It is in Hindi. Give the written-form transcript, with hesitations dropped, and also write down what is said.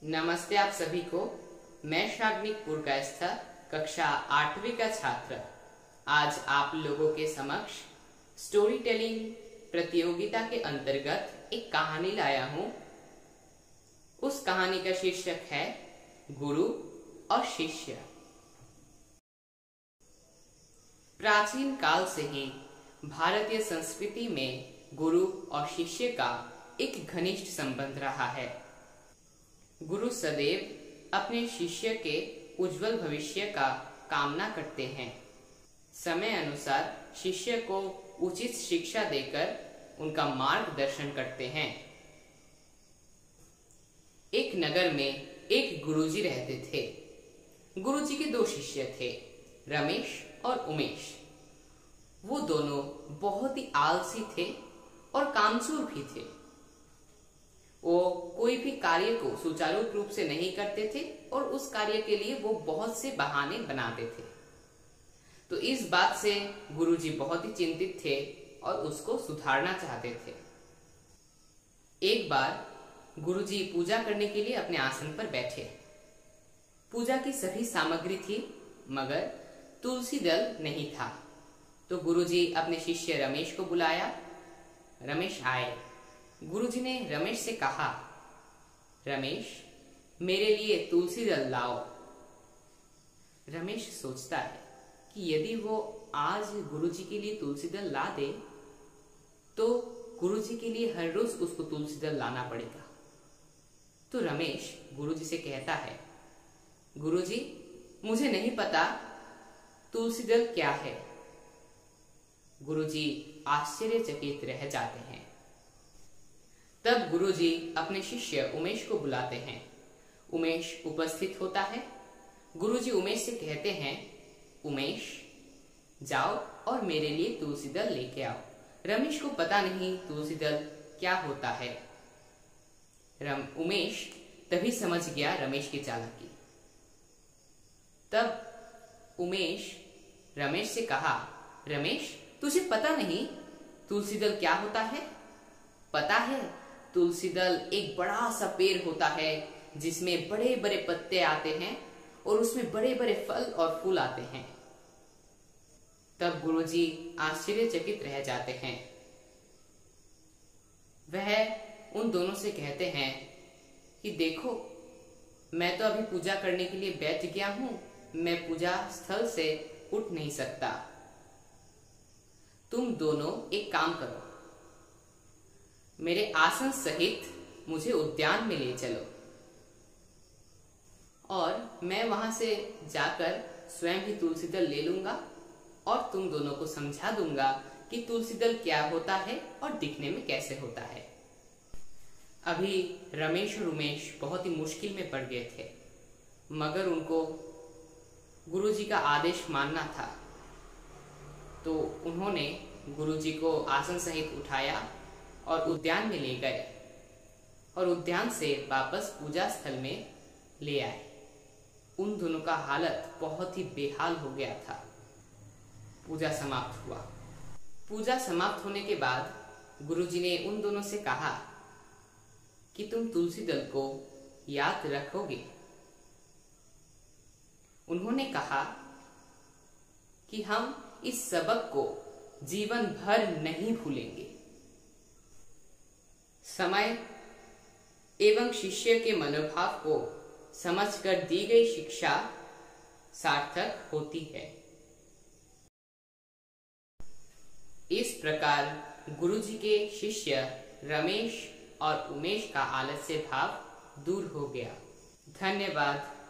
नमस्ते आप सभी को। मैं शाग्निक पुरकायस्थ कक्षा 8वीं का छात्र आज आप लोगों के समक्ष स्टोरी टेलिंग प्रतियोगिता के अंतर्गत एक कहानी लाया हूं। उस कहानी का शीर्षक है गुरु और शिष्य। प्राचीन काल से ही भारतीय संस्कृति में गुरु और शिष्य का एक घनिष्ठ संबंध रहा है। गुरु सदैव अपने शिष्य के उज्जवल भविष्य का कामना करते हैं। समय अनुसार शिष्य को उचित शिक्षा देकर उनका मार्गदर्शन करते हैं। एक नगर में एक गुरुजी रहते थे। गुरुजी के दो शिष्य थे, रमेश और उमेश। वो दोनों बहुत ही आलसी थे और कामचोर भी थे। वो कोई भी कार्य को सुचारू रूप से नहीं करते थे और उस कार्य के लिए वो बहुत से बहाने बनाते थे। तो इस बात से गुरुजी बहुत ही चिंतित थे और उसको सुधारना चाहते थे। एक बार गुरुजी पूजा करने के लिए अपने आसन पर बैठे। पूजा की सभी सामग्री थी मगर तुलसी दल नहीं था। तो गुरुजी अपने शिष्य रमेश को बुलाया। रमेश आए। गुरुजी ने रमेश से कहा, रमेश, मेरे लिए तुलसी दल लाओ। रमेश सोचता है कि यदि वो आज गुरुजी के लिए तुलसी दल ला दे तो गुरुजी के लिए हर रोज उसको तुलसी दल लाना पड़ेगा। तो रमेश गुरुजी से कहता है, गुरुजी, मुझे नहीं पता तुलसी दल क्या है। गुरुजी आश्चर्यचकित रह जाते हैं। तब गुरुजी अपने शिष्य उमेश को बुलाते हैं। उमेश उपस्थित होता है। गुरुजी उमेश से कहते हैं, उमेश, जाओ और मेरे लिए तुलसी दल लेके आओ। रमेश को पता नहीं तुलसी दल क्या होता है। उमेश तभी समझ गया रमेश की चालाकी। तब उमेश रमेश से कहा, रमेश, तुझे पता नहीं तुलसी दल क्या होता है? पता है, तुलसी दल एक बड़ा सा पेड़ होता है जिसमें बड़े बड़े पत्ते आते हैं और उसमें बड़े बड़े फल और फूल आते हैं। तब गुरुजी आश्चर्यचकित रह जाते हैं। वह उन दोनों से कहते हैं कि देखो, मैं तो अभी पूजा करने के लिए बैठ गया हूं, मैं पूजा स्थल से उठ नहीं सकता। तुम दोनों एक काम करो, मेरे आसन सहित मुझे उद्यान में ले चलो और मैं वहां से जाकर स्वयं ही तुलसी दल ले लूंगा और तुम दोनों को समझा दूंगा कि तुलसी दल क्या होता है और दिखने में कैसे होता है। अभी रमेश और उमेश बहुत ही मुश्किल में पड़ गए थे मगर उनको गुरुजी का आदेश मानना था। तो उन्होंने गुरुजी को आसन सहित उठाया और उद्यान में ले गए और उद्यान से वापस पूजा स्थल में ले आए। उन दोनों का हालत बहुत ही बेहाल हो गया था। पूजा समाप्त हुआ। पूजा समाप्त होने के बाद गुरुजी ने उन दोनों से कहा कि तुम तुलसी दल को याद रखोगे? उन्होंने कहा कि हम इस सबक को जीवन भर नहीं भूलेंगे। समय एवं शिष्य के मनोभाव को समझकर दी गई शिक्षा सार्थक होती है। इस प्रकार गुरुजी के शिष्य रमेश और उमेश का आलस्य भाव दूर हो गया। धन्यवाद।